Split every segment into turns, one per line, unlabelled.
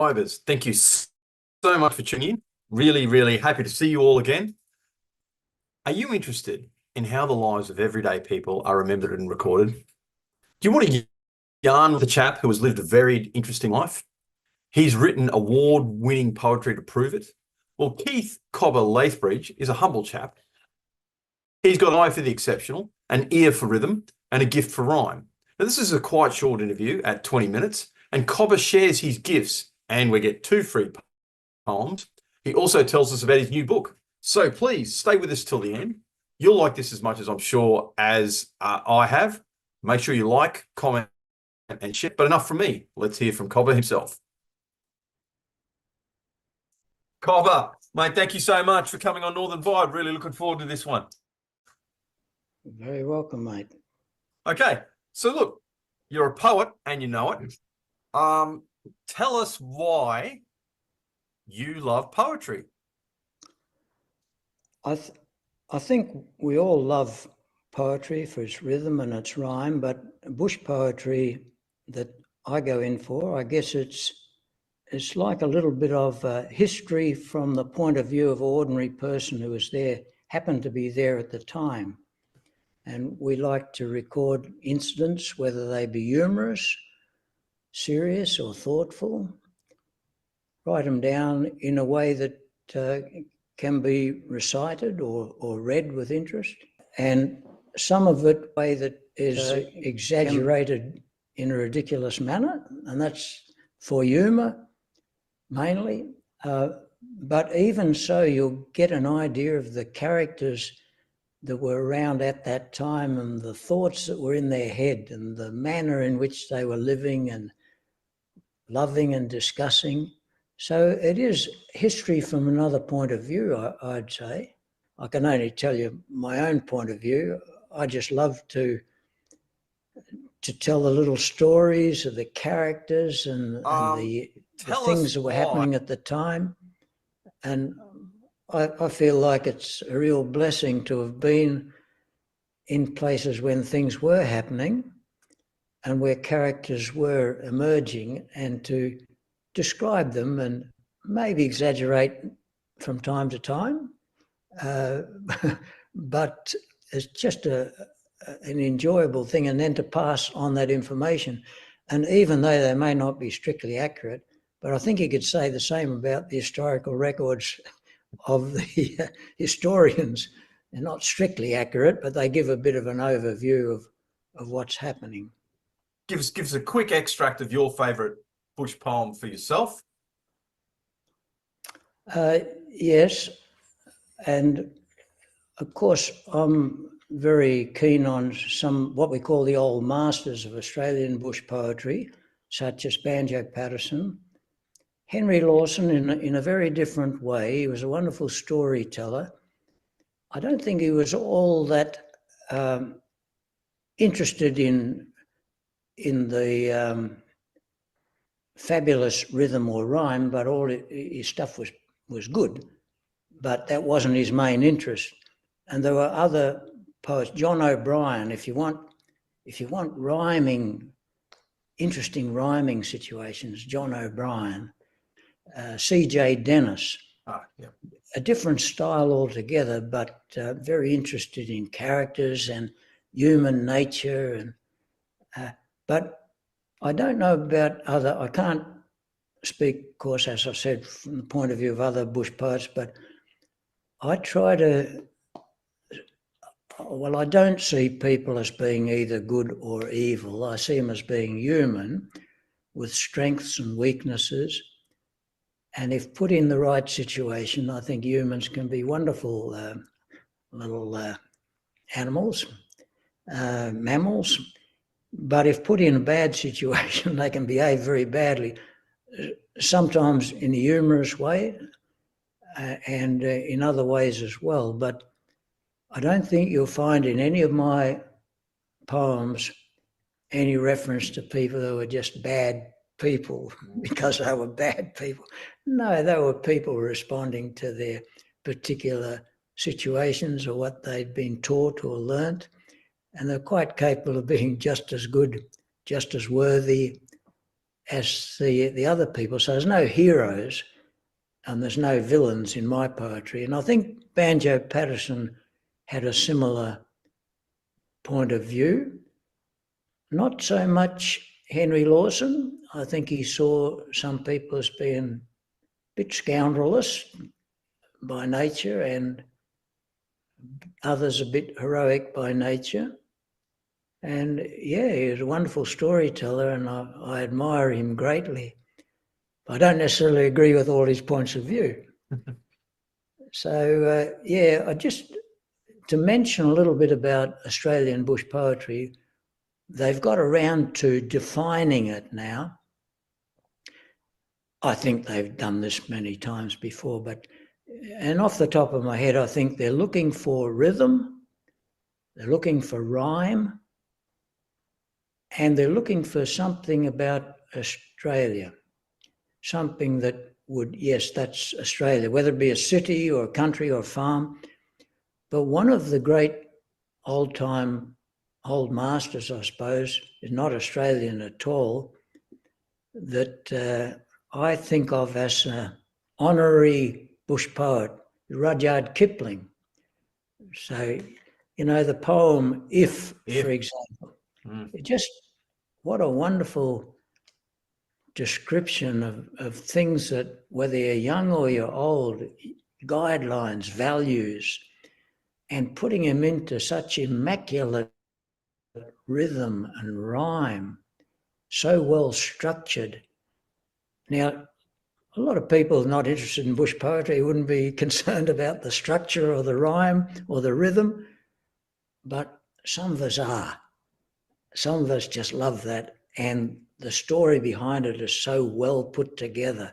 Subscribers, thank you so much for tuning in. Really, really happy to see you all again. Are you interested in how the lives of everyday people are remembered and recorded? Do you want to yarn with a chap who has lived a very interesting life? He's written award-winning poetry to prove it. Well, Keith Cobber Lethbridge is a humble chap. He's got an eye for the exceptional, an ear for rhythm, and a gift for rhyme. Now, this is a quite short interview at 20 minutes, and Cobber shares his gifts, and we get 2 free poems. He also tells us about his new book. So please stay with us till the end. You'll like this as much as I'm sure as I have. Make sure you like, comment, and share. But enough from me. Let's hear from Cobber himself. Cobber, mate, thank you so much for coming on Northern Vibe. Really looking forward to this one.
Very welcome, mate.
Okay, so look, you're a poet and you know it. Tell us why you love poetry.
I think we all love poetry for its rhythm and its rhyme, but bush poetry that I go in for, I guess it's like a little bit of history from the point of view of an ordinary person who was there, happened to be there at the time. And we like to record incidents, whether they be humorous, serious or thoughtful, write them down in a way that can be recited or read with interest. And some of it way that is exaggerated in a ridiculous manner, and that's for humour mainly. But even so, you'll get an idea of the characters that were around at that time and the thoughts that were in their head and the manner in which they were living and loving and discussing. So it is history from another point of view, I'd say. I can only tell you my own point of view. I just love to tell the little stories of the characters and the things that were happening at the time. And I feel like it's a real blessing to have been in places when things were happening and where characters were emerging, and to describe them and maybe exaggerate from time to time. But it's just an enjoyable thing, and then to pass on that information. And even though they may not be strictly accurate, but I think you could say the same about the historical records of the historians. They're not strictly accurate, but they give a bit of an overview of what's happening.
Give us a quick extract of your favourite bush poem for yourself.
Yes, and of course I'm very keen on some what we call the old masters of Australian bush poetry, such as Banjo Patterson. Henry Lawson, in a very different way. He was a wonderful storyteller. I don't think he was all that interested in the fabulous rhythm or rhyme, but all his stuff was good, but that wasn't his main interest. And there were other poets, John O'Brien, if you want rhyming, interesting rhyming situations, John O'Brien, C.J. Dennis, a different style altogether, but very interested in characters and human nature. And but I don't know about other, I can't speak, of course, as I've said, from the point of view of other bush poets, but I try to, well, I don't see people as being either good or evil. I see them as being human with strengths and weaknesses. And if put in the right situation, I think humans can be wonderful little animals, mammals. But if put in a bad situation, they can behave very badly, sometimes in a humorous way and in other ways as well. But I don't think you'll find in any of my poems any reference to people who were just bad people because they were bad people. No, they were people responding to their particular situations or what they'd been taught or learnt, and they're quite capable of being just as good, just as worthy as the other people. So there's no heroes and there's no villains in my poetry. And I think Banjo Patterson had a similar point of view. Not so much Henry Lawson. I think he saw some people as being a bit scoundrelous by nature and others a bit heroic by nature. And yeah, he was a wonderful storyteller and I admire him greatly. I don't necessarily agree with all his points of view. So yeah, I just, to mention a little bit about Australian bush poetry, they've got around to defining it now. I think they've done this many times before, and off the top of my head, I think they're looking for rhythm, they're looking for rhyme, and they're looking for something about Australia, something that would, yes, that's Australia, whether it be a city or a country or a farm. But one of the great old masters, I suppose, is not Australian at all, that I think of as an honorary bush poet, Rudyard Kipling. So, you know, the poem If, for example, just what a wonderful description of things that, whether you're young or you're old, guidelines, values, and putting them into such immaculate rhythm and rhyme, so well structured. Now, a lot of people not interested in bush poetry wouldn't be concerned about the structure or the rhyme or the rhythm, but some of us are. Some of us just love that, and the story behind it is so well put together.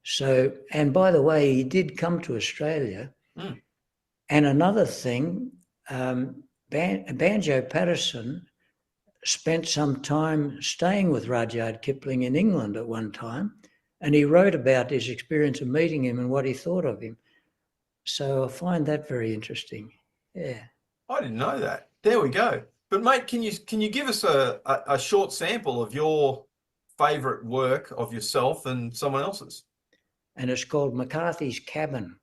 So, and by the way, he did come to Australia. And another thing, Banjo Patterson spent some time staying with Rudyard Kipling in England at one time, and he wrote about his experience of meeting him and what he thought of him. So I find that very interesting. Yeah.
I didn't know that. There we go. But mate, can you give us a short sample of your favourite work of yourself and someone else's?
And it's called McCarthy's Cabin.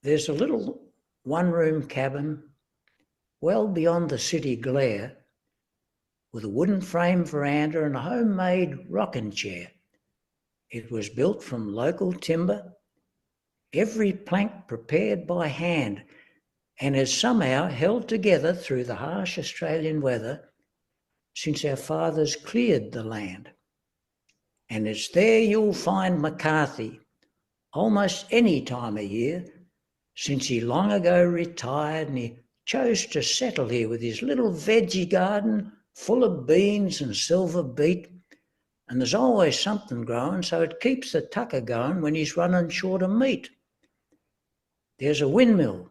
There's a little one-room cabin well beyond the city glare, with a wooden frame veranda and a homemade rocking chair. It was built from local timber, every plank prepared by hand, and has somehow held together through the harsh Australian weather since our fathers cleared the land. And it's there you'll find McCarthy almost any time of year, since he long ago retired and he chose to settle here with his little veggie garden full of beans and silver beet. And there's always something growing, so it keeps the tucker going when he's running short of meat. There's a windmill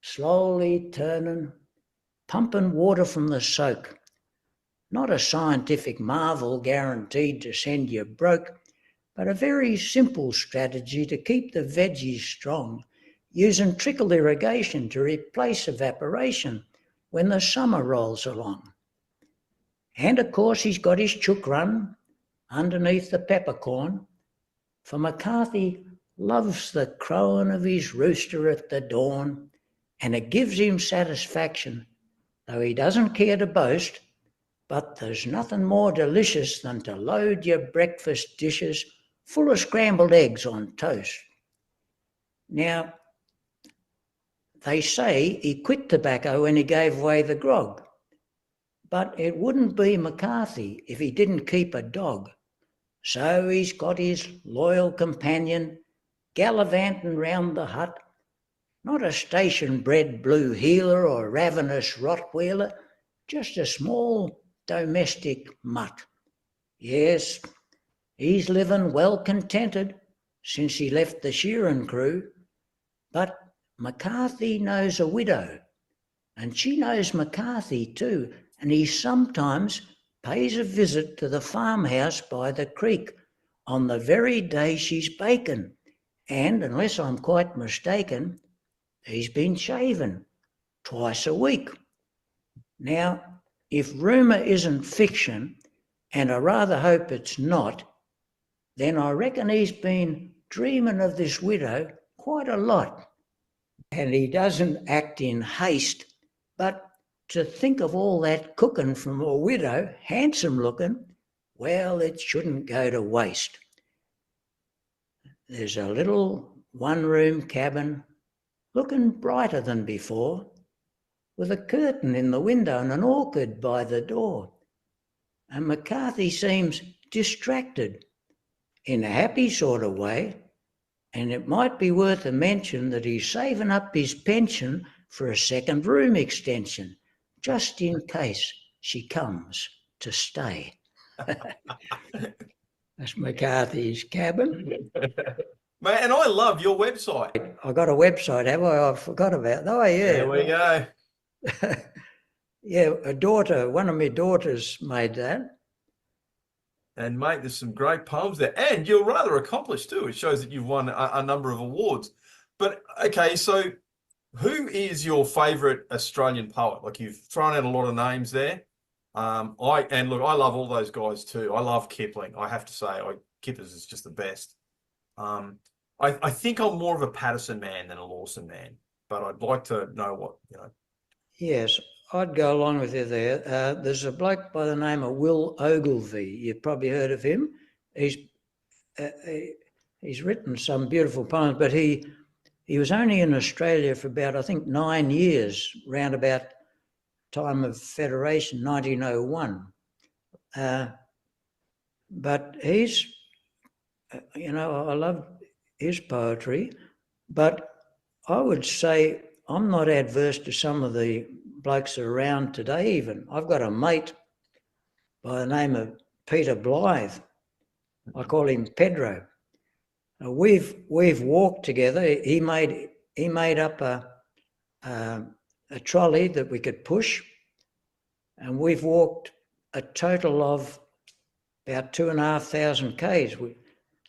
slowly turning, pumping water from the soak. Not a scientific marvel guaranteed to send you broke, but a very simple strategy to keep the veggies strong, using trickle irrigation to replace evaporation when the summer rolls along. And of course he's got his chook run underneath the peppercorn, for McCarthy loves the crowing of his rooster at the dawn, and it gives him satisfaction, though he doesn't care to boast. But there's nothing more delicious than to load your breakfast dishes full of scrambled eggs on toast. Now, they say he quit tobacco when he gave away the grog, but it wouldn't be McCarthy if he didn't keep a dog. So he's got his loyal companion gallivanting round the hut, not a station-bred blue heeler or ravenous Rottweiler, just a small domestic mutt. Yes, he's living well contented since he left the shearing crew, but McCarthy knows a widow, and she knows McCarthy too, and he sometimes pays a visit to the farmhouse by the creek on the very day she's baking, and unless I'm quite mistaken, he's been shaving twice a week. Now, if rumour isn't fiction, and I rather hope it's not, then I reckon he's been dreaming of this widow quite a lot. And he doesn't act in haste, but to think of all that cooking from a widow, handsome looking, well, it shouldn't go to waste. There's a little one-room cabin looking brighter than before, with a curtain in the window and an orchid by the door. And McCarthy seems distracted in a happy sort of way, and it might be worth a mention that he's saving up his pension for a second room extension, just in case she comes to stay. That's McCarthy's cabin.
Man, and I love your website.
I got a website, have I? I forgot about that. Oh, yeah.
There we go.
Yeah, one of my daughters made that.
And mate, there's some great poems there. And you're rather accomplished too. It shows that you've won a number of awards. But okay, so who is your favourite Australian poet? Like, you've thrown out a lot of names there. I love all those guys too. I love Kipling. I have to say, Kippers is just the best. I think I'm more of a Patterson man than a Lawson man, but I'd like to know what, you know.
Yes, I'd go along with you there. There's a bloke by the name of Will Ogilvie. You've probably heard of him. He's written some beautiful poems, but he was only in Australia for about, I think, 9 years, round about time of Federation, 1901. But he's, I love his poetry, but I would say I'm not adverse to some of the blokes that are around today even. I've got a mate by the name of Peter Blythe. I call him Pedro. We've walked together. He made up a trolley that we could push, and we've walked a total of about 2,500 k's.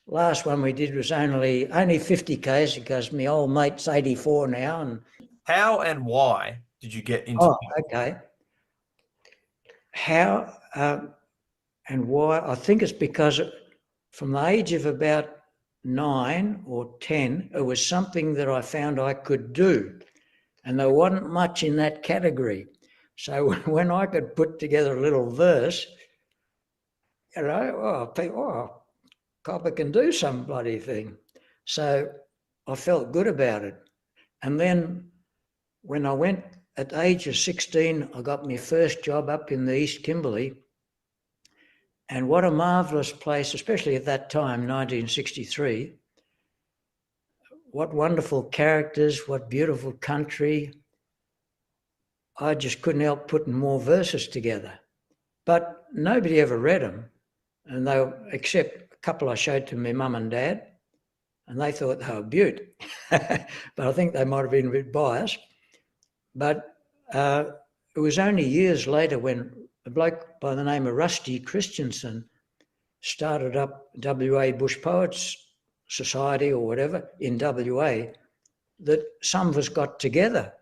Last one we did was only 50 k's because my old mate's 84 now. And
how and why did you get into?
Oh, okay. How and why? I think it's because from the age of about 9 or 10, it was something that I found I could do, and there wasn't much in that category. So when I could put together a little verse, Cobber can do some bloody thing. So I felt good about it. And then when I went at the age of 16, I got my first job up in the East Kimberley. And what a marvellous place, especially at that time, 1963. What wonderful characters, what beautiful country. I just couldn't help putting more verses together. But nobody ever read them, and except a couple I showed to my mum and dad, and they thought they were beaut. But I think they might have been a bit biased. But it was only years later when a bloke by the name of Rusty Christensen started up WA Bush Poets Society or whatever in WA, that some of us got together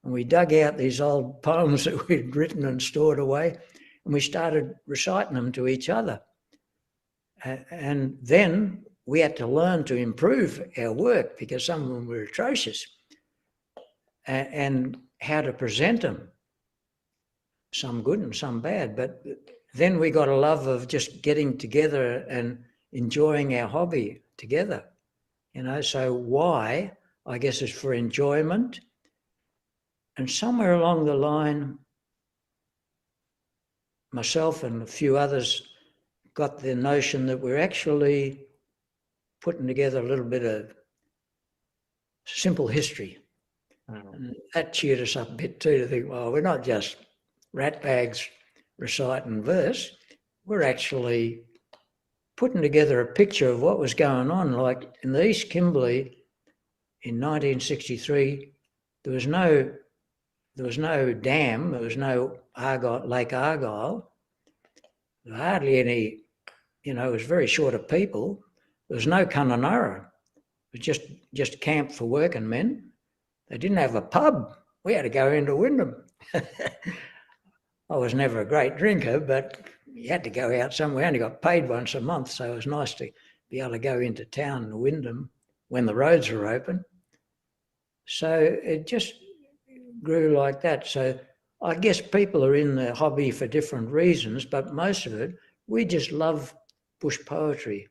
and we dug out these old poems that we'd written and stored away, and we started reciting them to each other. And then we had to learn to improve our work because some of them were atrocious, and how to present them, some good and some bad. But then we got a love of just getting together and enjoying our hobby together, so why, I guess, is for enjoyment. And somewhere along the line, myself and a few others got the notion that we're actually putting together a little bit of simple history. And that cheered us up a bit too, to think, well, we're not just ratbags reciting verse, we're actually putting together a picture of what was going on. Like in the East Kimberley in 1963, there was no dam, there was no Lake Argyle, there were hardly any, it was very short of people. There was no Kununurra. It was just camp for working men. They didn't have a pub. We had to go into Wyndham. I was never a great drinker, but you had to go out somewhere. I only got paid once a month, so it was nice to be able to go into town and Wyndham when the roads were open. So it just grew like that. So I guess people are in the hobby for different reasons, but most of it, we just love bush poetry.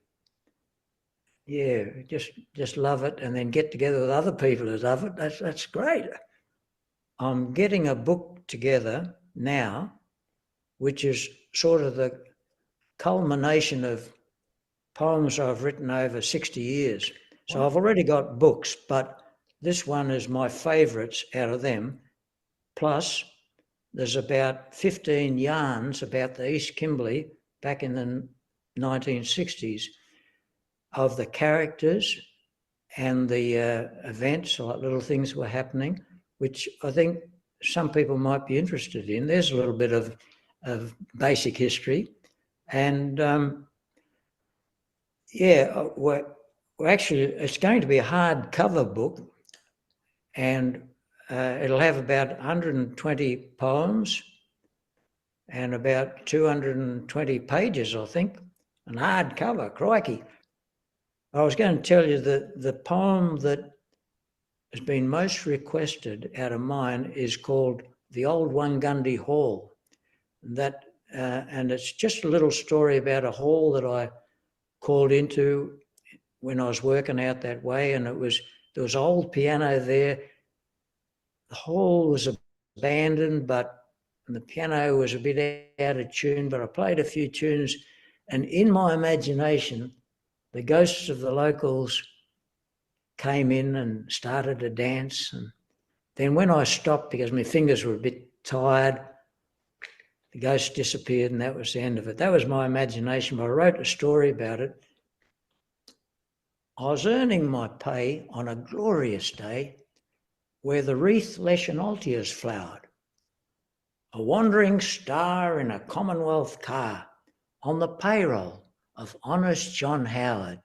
Yeah, just love it, and then get together with other people who love it. That's great. I'm getting a book together now, which is sort of the culmination of poems I've written over 60 years. So I've already got books, but this one is my favourites out of them. Plus, there's about 15 yarns about the East Kimberley back in the 1960s of the characters and the events, like little things were happening, which I think some people might be interested in. There's a little bit of basic history. And we're actually, it's going to be a hardcover book, and it'll have about 120 poems and about 220 pages, I think, and hardcover, crikey. I was going to tell you that the poem that has been most requested out of mine is called The Old Wungundi Hall. And it's just a little story about a hall that I called into when I was working out that way, and there was an old piano there. The hall was abandoned, but the piano was a bit out of tune, but I played a few tunes, and in my imagination, the ghosts of the locals came in and started to dance. And then when I stopped, because my fingers were a bit tired, the ghost disappeared, and that was the end of it. That was my imagination, but I wrote a story about it. I was earning my pay on a glorious day where the wreath leschenoltias flowered, a wandering star in a Commonwealth car on the payroll of honest John Howard.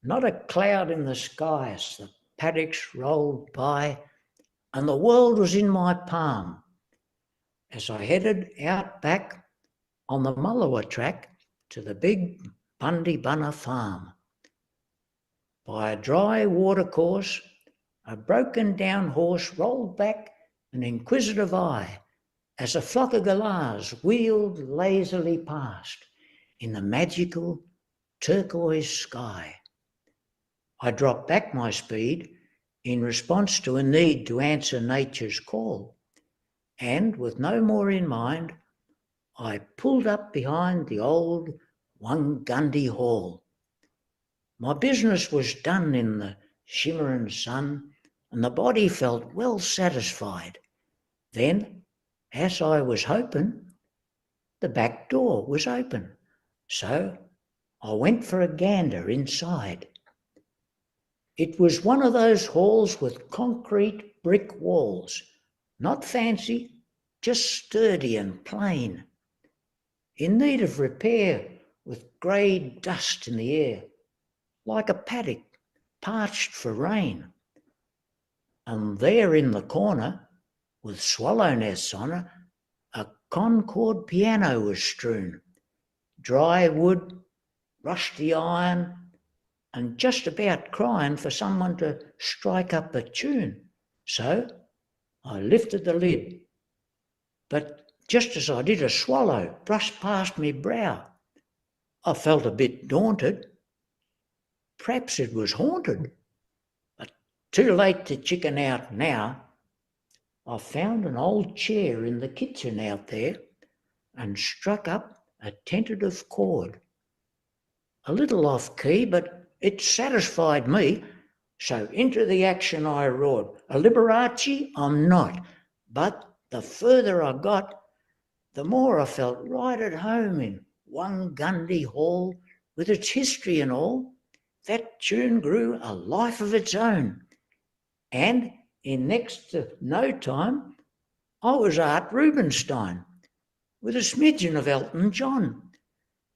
Not a cloud in the sky as the paddocks rolled by, and the world was in my palm as I headed out back on the Mullewa track to the big Bundibunna farm. By a dry watercourse, a broken down horse rolled back an inquisitive eye as a flock of galahs wheeled lazily past in the magical turquoise sky. I dropped back my speed in response to a need to answer nature's call, and with no more in mind, I pulled up behind the old Wungundi Hall. My business was done in the shimmering sun, and the body felt well satisfied. Then, as I was hoping, the back door was open, so I went for a gander inside. It was one of those halls with concrete brick walls, not fancy, just sturdy and plain, in need of repair with grey dust in the air, like a paddock parched for rain. And there in the corner, with swallow nests on it, a Concord piano was strewn, dry wood, rusty iron, and just about crying for someone to strike up a tune. So I lifted the lid, but just as I did, a swallow brushed past me brow. I felt a bit daunted. Perhaps it was haunted, but too late to chicken out now. I found an old chair in the kitchen out there and struck up a tentative chord. A little off key, but it satisfied me, so into the action I roared. A Liberace I'm not, but the further I got, the more I felt right at home in Wungundi Hall with its history and all. That tune grew a life of its own, and in next to no time, I was Art Rubinstein with a smidgen of Elton John,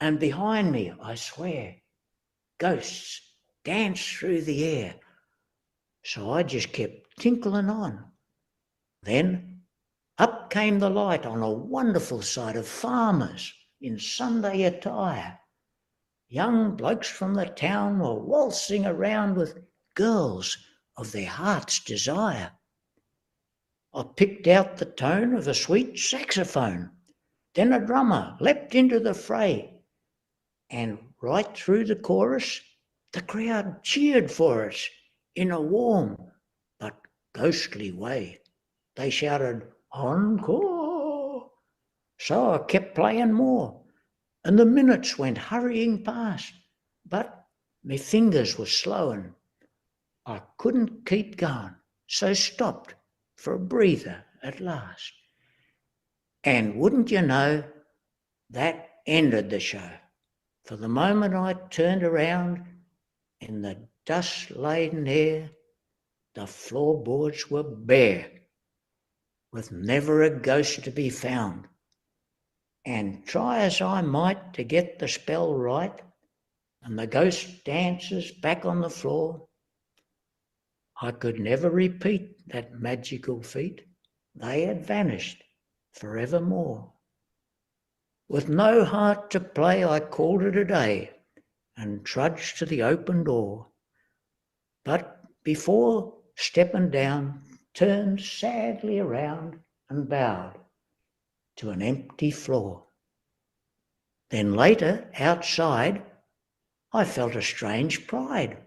and behind me, I swear, ghosts danced through the air. So I just kept tinkling on. Then up came the light on a wonderful sight of farmers in Sunday attire. Young blokes from the town were waltzing around with girls of their heart's desire. I picked out the tone of a sweet saxophone. Then a drummer leapt into the fray, and right through the chorus, the crowd cheered for us in a warm but ghostly way. They shouted, "Encore!" So I kept playing more, and the minutes went hurrying past, but me fingers were slowing. I couldn't keep going, so stopped for a breather at last. And wouldn't you know, that ended the show. For the moment I turned around, in the dust-laden air, the floorboards were bare, with never a ghost to be found. And try as I might to get the spell right, and the ghost dancers back on the floor, I could never repeat that magical feat. They had vanished forevermore. With no heart to play, I called it a day and trudged to the open door. But before stepping down, turned sadly around and bowed to an empty floor. Then later, outside, I felt a strange pride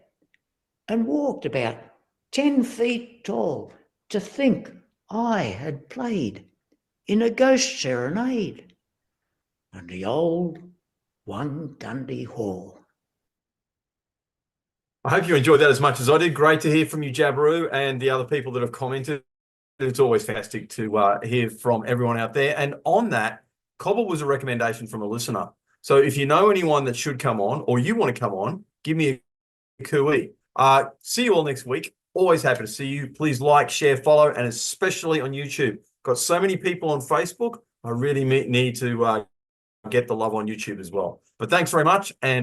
and walked about 10 feet tall to think I had played in a ghost serenade in the old One Gundy Hall.
I hope you enjoyed that as much as I did. Great to hear from you, Jabaroo, and the other people that have commented. It's always fantastic to hear from everyone out there. And on that, Cobber was a recommendation from a listener. So if you know anyone that should come on, or you want to come on, give me a cooey. See you all next week. Always happy to see you. Please like, share, follow, and especially on YouTube. Got so many people on Facebook. I really need to get the love on YouTube as well. But thanks very much. And